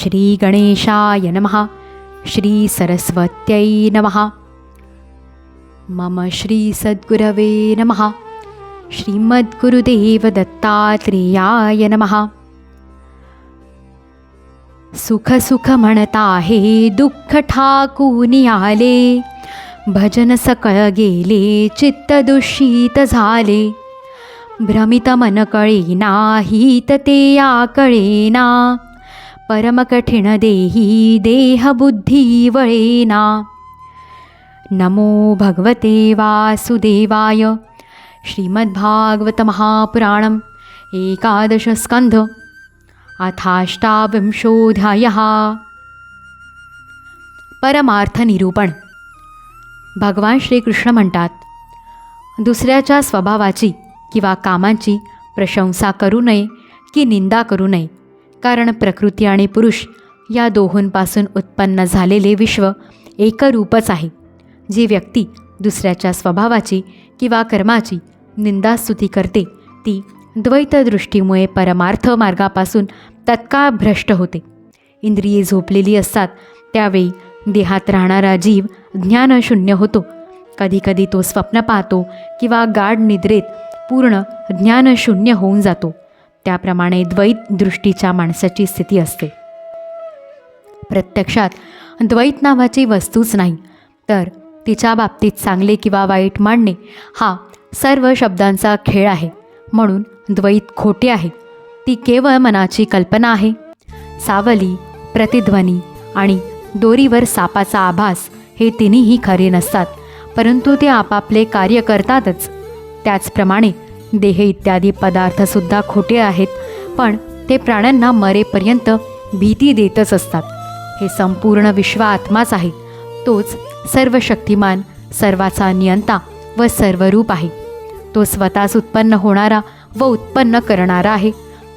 श्री गणेशाय नमः. श्री सरस्वत्यै नमः. मम श्री सद्गुरवे नमः. श्रीमद्गुरुदेव दत्तात्रेयाय नमः. सुख सुख म्हणता हे दुःख ठाकून आले, भजन सकळ गेले चित्त दूषित झाले. भ्रमित मन कळेना हित ते या कळेना, परम कठीण देही देह बुद्धी वळेना. नमो भगवते वासुदेवाय. श्रीमद्भागवत महापुराणम एकादश स्कंध अथाष्टाविंशोऽध्यायः. परमार्थ निरूपण. भगवान श्रीकृष्ण म्हणतात, दुसऱ्याच्या स्वभावाची किंवा कामांची प्रशंसा करू नये की निंदा करू नये, कारण प्रकृती आणि पुरुष या दोहोंपासून उत्पन्न झालेले विश्व एकरूपच आहे. जी व्यक्ती दुसऱ्याच्या स्वभावाची किंवा कर्माची निंदास्तुती करते ती द्वैतदृष्टीमुळे परमार्थ मार्गापासून तत्काळ भ्रष्ट होते. इंद्रिये झोपलेली असतात त्यावेळी देहात राहणारा जीव ज्ञानशून्य होतो. कधीकधी तो स्वप्न पाहतो किंवा गाढ निद्रेत पूर्ण ज्ञानशून्य होऊन जातो. त्याप्रमाणे द्वैत दृष्टीच्या माणसाची स्थिती असते. प्रत्यक्षात द्वैत नावाची वस्तूच नाही, तर तिच्या बाबतीत चांगले किंवा वाईट मानणे हा सर्व शब्दांचा खेळ आहे. म्हणून द्वैत खोटे आहे. ती केवळ मनाची कल्पना आहे. सावली, प्रतिध्वनी आणि दोरीवर सापाचा आभास हे तिन्हीही खरे नसतात, परंतु ते आपापले कार्य करतातच. त्याचप्रमाणे देह इत्यादी पदार्थसुद्धा खोटे आहेत, पण ते प्राण्यांना मरेपर्यंत भीती देतच असतात. हे संपूर्ण विश्व आत्माच आहे. तोच सर्व शक्तिमान, सर्वाचा नियंता व सर्वरूप आहे. तो स्वतःच उत्पन्न होणारा व उत्पन्न करणारा आहे.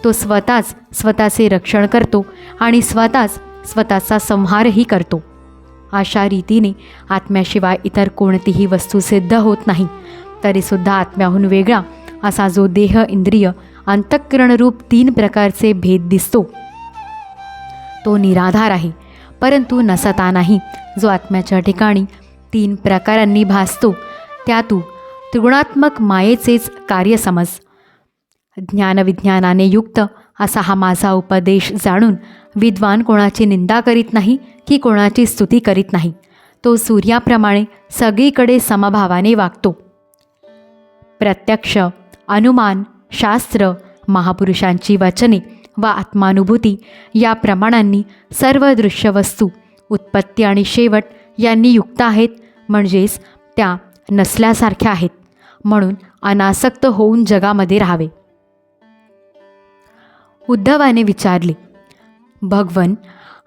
तो स्वतःच स्वतःचे रक्षण करतो आणि स्वतःच स्वतःचा संहारही करतो. अशा रीतीने आत्म्याशिवाय इतर कोणतीही वस्तू सिद्ध होत नाही. तरीसुद्धा आत्म्याहून वेगळा असा जो देह, इंद्रिय, अंतःकरणरूप 3 प्रकारचे भेद दिसतो तो निराधार आहे, परंतु नसता नाही. जो आत्म्याच्या ठिकाणी 3 प्रकारांनी भासतो त्या तू त्रिगुणात्मक मायेचेच कार्य समज. ज्ञानविज्ञानाने युक्त असा हा माझा उपदेश जाणून विद्वान कोणाची निंदा करीत नाही की कोणाची स्तुती करीत नाही. तो सूर्याप्रमाणे सगळीकडे समभावाने वागतो. प्रत्यक्ष, अनुमान, शास्त्र, महापुरुषांची वचने व आत्मानुभूती या प्रमाणांनी सर्व दृश्यवस्तू उत्पत्ती आणि शेवट यांनी युक्त आहेत, म्हणजेच त्या नसल्यासारख्या आहेत. म्हणून अनासक्त होऊन जगामध्ये राहावे. उद्धवाने विचारले, भगवन,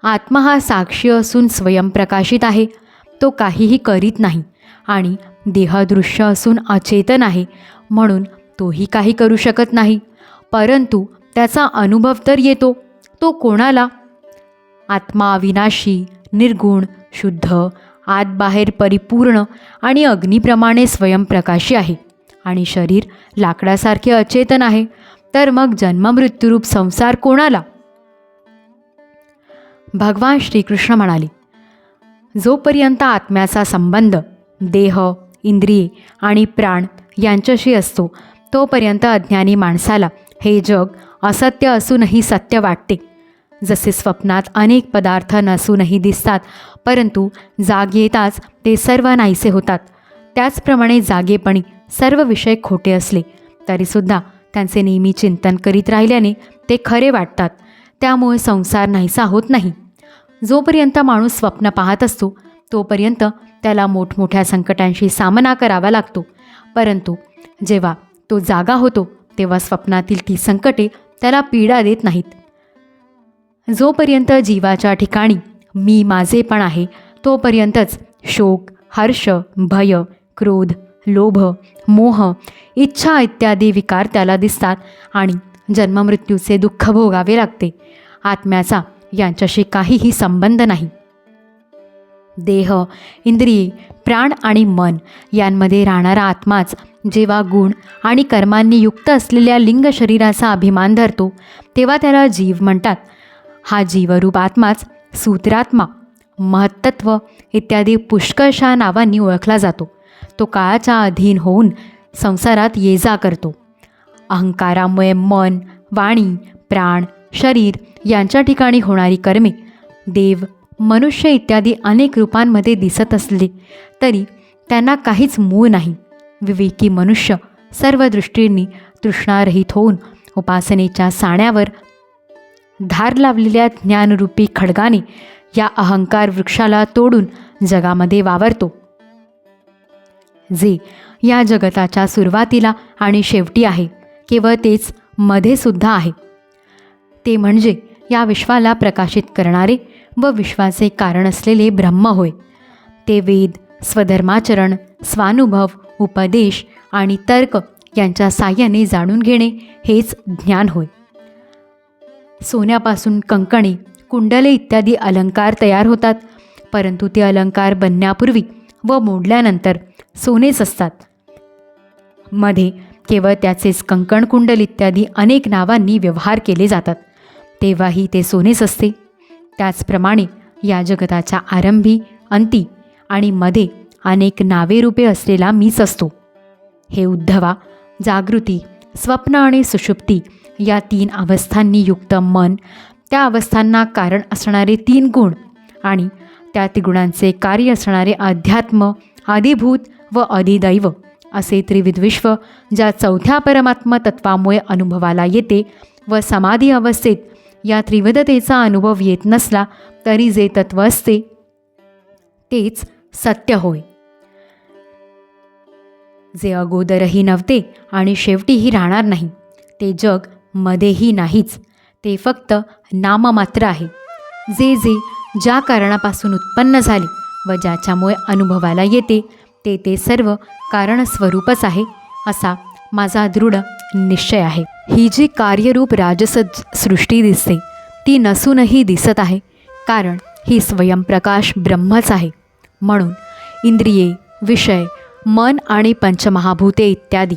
आत्मा हा साक्षी असून स्वयंप्रकाशित आहे. तो काहीही करीत नाही आणि देहदृश्य असून अचेतन आहे, म्हणून तोही काही करू शकत नाही. परंतु त्याचा अनुभव तर येतो. तो कोणाला? आत्मा अविनाशी, निर्गुण, शुद्ध, आत बाहेर परिपूर्ण आणि अग्निप्रमाणे स्वयंप्रकाशी आहे. आणि शरीर लाकडासारखे अचेतन आहे. तर मग जन्ममृत्यूरूप संसार कोणाला? भगवान श्रीकृष्ण म्हणाले, जोपर्यंत आत्म्याचा संबंध देह, इंद्रिये आणि प्राण यांच्याशी असतो तोपर्यंत अज्ञानी माणसाला हे जग असत्य असूनही सत्य वाटते. जसे स्वप्नात अनेक पदार्थ नसूनही दिसतात, परंतु जाग येताच ते सर्व नाहीसे होतात, त्याचप्रमाणे जागेपणी सर्व विषय खोटे असले तरीसुद्धा त्यांचे नेहमी चिंतन करीत राहिल्याने ते खरे वाटतात. त्यामुळे संसार नाहीसा होत नाही. जोपर्यंत माणूस स्वप्न पाहत असतो तोपर्यंत त्याला मोठमोठ्या संकटांशी सामना करावा लागतो, परंतु जेव्हा तो जागा होतो तेव्हा स्वप्नातील ती संकटे त्याला पीडा देत नाहीत. जोपर्यंत जीवाच्या ठिकाणी मी माझेपण आहे तोपर्यंतच शोक, हर्ष, भय, क्रोध, लोभ, मोह, इच्छा इत्यादी विकार त्याला दिसतात आणि जन्ममृत्यूचे दुःख भोगावे लागते. आत्म्याचा यांच्याशी काहीही संबंध नाही. देह, इंद्रिये, प्राण आणि मन यांमध्ये राहणारा आत्माच जेव्हा गुण आणि कर्मांनी युक्त असलेल्या लिंग शरीराचा अभिमान धरतो तेव्हा त्याला जीव म्हणतात. हा जीवरूप आत्माच सूत्रात्मा, महत्त्व इत्यादी पुष्कळशा नावांनी ओळखला जातो. तो काळाच्या अधीन होऊन संसारात ये जा करतो. अहंकारामुळे मन, वाणी, प्राण, शरीर यांच्या ठिकाणी होणारी कर्मे देव, मनुष्य इत्यादी अनेक रूपांमध्ये दिसत असले तरी त्यांना काहीच मूळ नाही. विवेकी मनुष्य सर्व दृष्टींनी तृष्णारहित होऊन उपासनेच्या साण्यावर धार लावलेल्या ज्ञानरूपी खड्गाने या अहंकार वृक्षाला तोडून जगामध्ये वावरतो. जे या जगताच्या सुरुवातीला आणि शेवटी आहे, केवळ तेच मध्ये सुद्धा आहे. ते म्हणजे या विश्वाला प्रकाशित करणारे व विश्वाचे कारण असलेले ब्रह्म होय. ते वेद, स्वधर्माचरण, स्वानुभव, उपदेश आणि तर्क यांच्या साह्याने जाणून घेणे हेच ज्ञान होय. सोन्यापासून कंकणे, कुंडले इत्यादी अलंकार तयार होतात, परंतु ते अलंकार बनण्यापूर्वी व मोडल्यानंतर सोनेच असतात. मध्ये केवळ त्याचेच कंकण, कुंडल इत्यादी अनेक नावांनी व्यवहार केले जातात, तेव्हाही ते सोनेच असते. त्याचप्रमाणे या जगताच्या आरंभी, अंती आणि मध्ये अनेक नावे रूपे असलेला मीच असतो. हे उद्धवा, जागृती, स्वप्न आणि सुषुप्ती या 3 अवस्थांनी युक्त मन, त्या अवस्थांना कारण असणारे 3 गुण आणि त्या त्रिगुणांचे कार्य असणारे अध्यात्म, आदिभूत व अधिदैव असे त्रिविध विश्व ज्या 4थ्या परमात्म तत्वामुळे अनुभवाला येते व समाधी अवस्थेत या त्रिविधतेचा अनुभव येत नसला तरी जे तत्व असते तेच सत्य होय. जे अगोदरही नव्हते आणि शेवटीही राहणार नाही, ते जग मध्येही नाहीच, ते फक्त नाममात्र आहे. जे जे ज्या कारणापासून उत्पन्न झाले व ज्याच्यामुळे अनुभवाला येते ते सर्व कारणस्वरूपच आहे, असा माझा दृढ निश्चय आहे. ही जी कार्यरूप राजस सृष्टी दिसते ती नसूनही दिसत आहे, कारण ही स्वयंप्रकाश ब्रह्मच आहे. म्हणून इंद्रिये, विषय, मन आणि पंचमहाभूते इत्यादी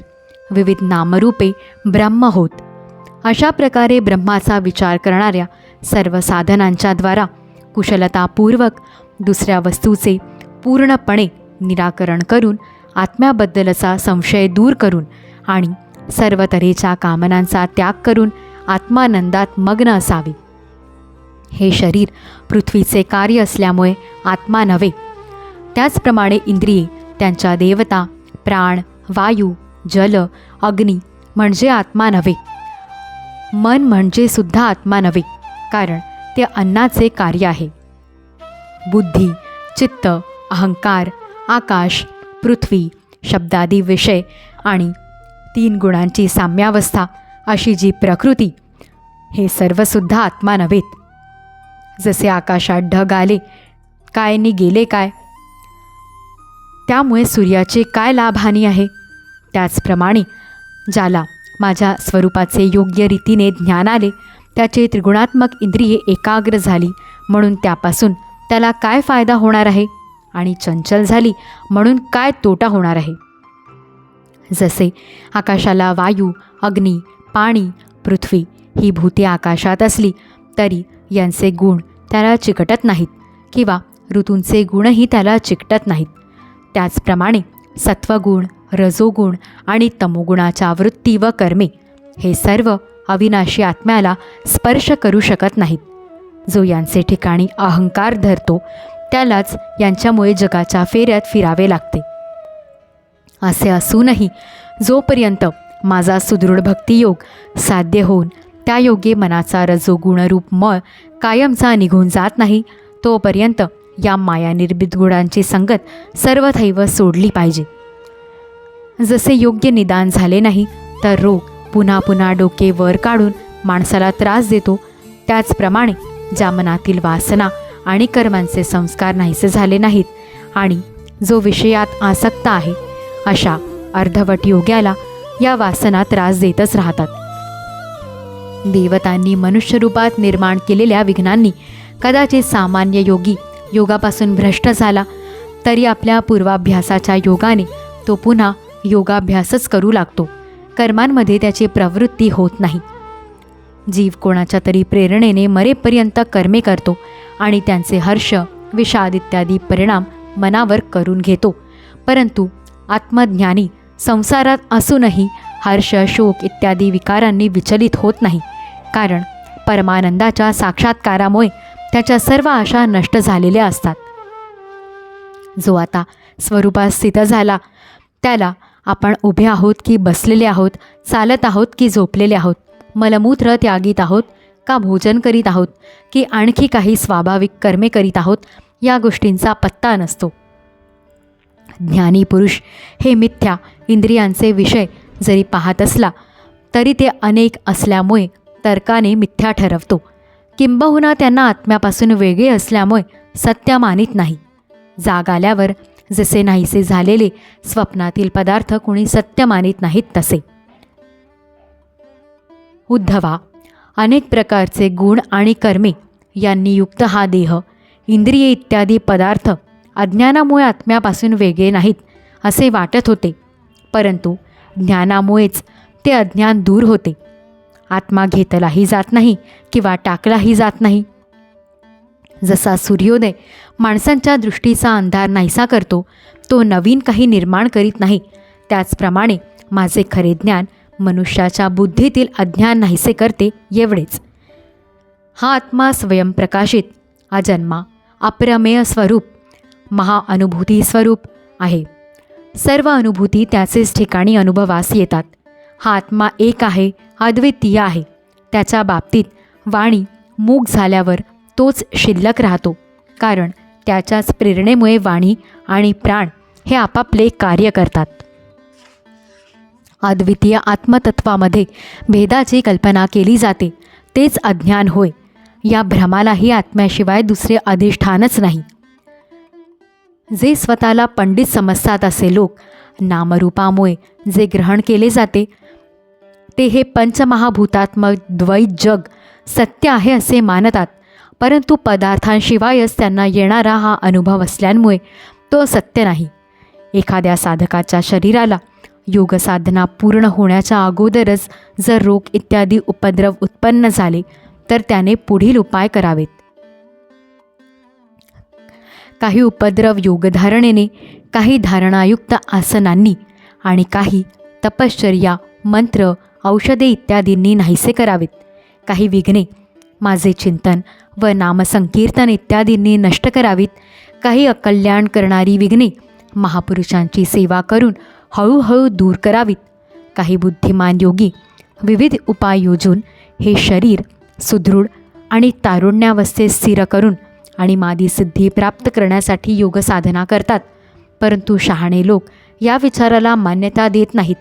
विविध नामरूपे ब्रह्म होत. अशा प्रकारे ब्रह्माचा विचार करणाऱ्या सर्व साधनांच्या द्वारा कुशलतापूर्वक दुसऱ्या वस्तूचे पूर्णपणे निराकरण करून आत्म्याबद्दलचा संशय दूर करून आणि सर्व तऱ्हेच्या कामनांचा त्याग करून आत्मानंदात मग्न असावे. हे शरीर पृथ्वीचे कार्य असल्यामुळे आत्मा नव्हे. त्याचप्रमाणे इंद्रिये त्यांच्या देवता, प्राण, वायू, जल, अग्नी म्हणजे आत्मा नव्हे. मन म्हणजे सुद्धा आत्मा नव्हे, कारण ते अन्नाचे कार्य आहे. बुद्धी, चित्त, अहंकार, आकाश, पृथ्वी, शब्दादी विषय आणि 3 गुणांची साम्यावस्था अशी जी प्रकृती, हे सर्वसुद्धा आत्मा नव्हेत. जसे आकाशात ढग आले काय नि गेले काय, त्यामुळे सूर्याचे काय लाभहानी आहे, त्याचप्रमाणे ज्याला माझ्या स्वरूपाचे योग्य रीतीने ज्ञान आले, त्याचे त्रिगुणात्मक इंद्रिये एकाग्र झाली म्हणून त्यापासून त्याला काय फायदा होणार आहे आणि चंचल झाली म्हणून काय तोटा होणार आहे. जसे आकाशाला वायू, अग्नी, पाणी, पृथ्वी ही भूते आकाशात असली तरी यांचे गुण त्याला चिकटत नाहीत किंवा ऋतूंचे गुणही त्याला चिकटत नाहीत. त्याचप्रमाणे सत्वगुण, रजोगुण आणि तमोगुणाच्या वृत्ती व कर्मे हे सर्व अविनाशी आत्म्याला स्पर्श करू शकत नाहीत. जो यांचे ठिकाणी अहंकार धरतो त्यालाच यांच्यामुळे जगाच्या फेऱ्यात फिरावे लागते. असे असूनही जोपर्यंत माझा सुदृढ भक्तियोग साध्य होऊन त्या योगे मनाचा रजोगुणरूप मळ कायमचा निघून जात नाही, तोपर्यंत या मायानिर्मित गुणांची संगत सर्वथैव सोडली पाहिजे. जसे योग्य निदान झाले नाही तर रोग पुन्हा पुन्हा डोके वर काढून माणसाला त्रास देतो, त्याचप्रमाणे ज्या मनातील वासना आणि कर्मांचे संस्कार नाहीसे झाले नाहीत आणि जो विषयात आसक्त आहे, अशा अर्धवट योग्याला या वासना त्रास देतच राहतात. देवतांनी मनुष्यरूपात निर्माण केलेल्या विघ्नांनी कदाचित सामान्य योगी योगापासून भ्रष्ट झाला तरी आपल्या पूर्वाभ्यासाच्या योगाने तो पुन्हा योगाभ्यासच करू लागतो. कर्मांमध्ये त्याची प्रवृत्ती होत नाही. जीव कोणाच्या तरी प्रेरणेने मरेपर्यंत कर्मे करतो आणि त्यांचे हर्ष, विषाद इत्यादी परिणाम मनावर करून घेतो. परंतु आत्मज्ञानी संसारात असूनही हर्ष, शोक इत्यादी विकारांनी विचलित होत नाही, कारण परमानंदाच्या साक्षात्कारामुळे त्याच्या सर्व आशा नष्ट झालेल्या असतात. जो आता स्वरूपात स्थित झाला त्याला आपण उभे आहोत की बसलेले आहोत, चालत आहोत की झोपलेले आहोत, मलमूत्र त्यागीत आहोत का भोजन करीत आहोत की आणखी काही स्वाभाविक कर्मे करीत आहोत, या गोष्टींचा पत्ता नसतो. ज्ञानी पुरुष हे मिथ्या इंद्रियांचे विषय जरी पाहत असला तरी ते अनेक असल्यामुळे तर्काने मिथ्या ठरवतो, किंबहुना त्यांना आत्म्यापासून वेगळे असल्यामुळे सत्य मानित नाही. जाग आल्यावर जसे नाहीसे झालेले स्वप्नातील पदार्थ कोणी सत्य मानित नाहीत तसे. उद्धवा, अनेक प्रकारचे गुण आणि कर्मे यांनी युक्त हा देह, इंद्रिये इत्यादी पदार्थ अज्ञानामुळे आत्म्यापासून वेगळे नाहीत असे वाटत होते, परंतु ज्ञानामुळेच ते अज्ञान दूर होते. आत्मा घेतलाही जात नाही किंवा टाकलाही जात नाही. जसा सूर्योदय माणसांच्या दृष्टीचा अंधार नाहीसा करतो, तो नवीन काही निर्माण करीत नाही, त्याचप्रमाणे माझे खरे ज्ञान मनुष्याच्या बुद्धीतील अज्ञान नाहीसे करते एवढेच. हा आत्मा स्वयंप्रकाशित, अजन्मा, अप्रमेय स्वरूप, महाअनुभूती स्वरूप आहे. सर्व अनुभूती त्याचेच ठिकाणी अनुभवास येतात. हा आत्मा एक आहे, अद्वितीय आहे. त्याच्या बाबतीत वाणी मूक झाल्यावर तोच शिल्लक राहतो, कारण त्याच्याच प्रेरणेमुळे वाणी आणि प्राण हे आपापले कार्य करतात. अद्वितीय आत्मतत्वामध्ये भेदाची कल्पना केली जाते, तेच अज्ञान होय. या भ्रमालाही आत्म्याशिवाय दुसरे अधिष्ठानच नाही. जे स्वतःला पंडित समजतात असे लोक नामरूपामुळे जे ग्रहण केले जाते ते हे पंचमहाभूतात्मक द्वैत जग सत्य आहे असे मानतात, परंतु पदार्थांशिवायच त्यांना येणारा हा अनुभव असल्यामुळे तो सत्य नाही. एखाद्या साधकाच्या शरीराला योगसाधना पूर्ण होण्याच्या अगोदरच जर रोग इत्यादी उपद्रव उत्पन्न झाले तर त्याने पुढील उपाय करावेत. काही उपद्रव योगधारणेने, काही धारणायुक्त आसनांनी आणि काही तपश्चर्या, मंत्र, औषधे इत्यादींनी नाहीसे करावेत. काही विघ्ने माझे चिंतन व नामसंकीर्तन इत्यादींनी नष्ट करावीत. काही अकल्याण करणारी विघ्ने महापुरुषांची सेवा करून हळूहळू दूर करावीत. काही बुद्धिमान योगी विविध उपाय योजून हे शरीर सुदृढ आणि तारुण्यावस्थेत स्थिर करून आणि मादी सिद्धी प्राप्त करण्यासाठी योगसाधना करतात, परंतु शहाणे लोक या विचाराला मान्यता देत नाहीत,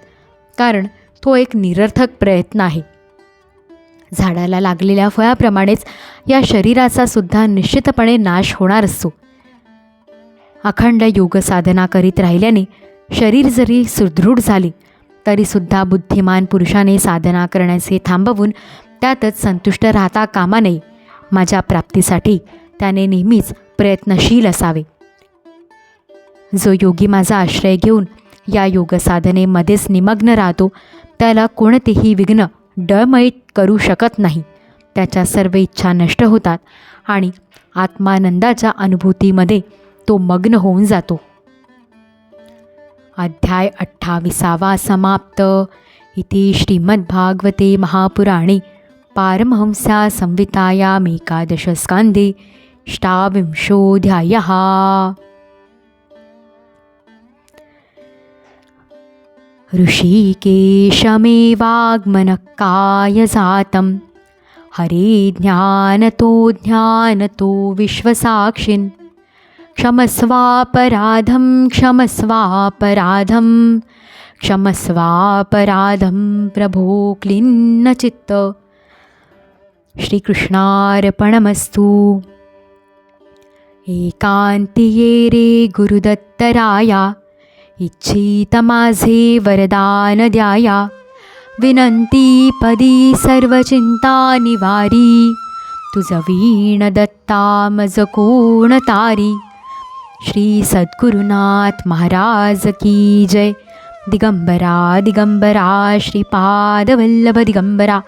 कारण तो एक निरर्थक प्रयत्न आहे. झाडाला लागलेल्या फळाप्रमाणेच या शरीराचा सुद्धा निश्चितपणे नाश होणार असतो. अखंड योगसाधना करीत राहिल्याने शरीर जरी सुदृढ झाले तरीसुद्धा बुद्धिमान पुरुषाने साधना करण्याचे थांबवून त्यातच संतुष्ट राहता कामा नये. माझ्या प्राप्तीसाठी त्याने नेहमीच प्रयत्नशील असावे. जो योगी माझा आश्रय घेऊन या योगसाधनेमध्येच निमग्न राहतो त्याला कोणतेही विघ्न डळमळीत करू शकत नाही. त्याच्या सर्व इच्छा नष्ट होतात आणि आत्मानंदाच्या अनुभूतीमध्ये तो मग्न होऊन जातो. अध्याय 28 समाप्त. इति श्रीमद्भागवते महापुराणे पारमहंस्या संहितायाम् एकादशस्कन्धे 28 ऋषिकेशमेवागमनकाय जातं हरे ज्ञानतो ज्ञानतो विश्वसाक्षिन् क्षमस्वापराधं क्षमस्वापराधं क्षमस्वापराधं प्रभो क्लिन्नचित्त. श्रीकृष्णार्पणमस्तु. एकांतिये रे गुरुदत्तराया इच्छित माझे वरदान द्याया. विनंती पदी सर्वचिंता निवारी तुझ वीण दत्ता मज कोण तारी. श्री सद्गुरुनाथ महाराज की जय. दिगंबरा दिगंबरा श्रीपादवल्लभ दिगंबरा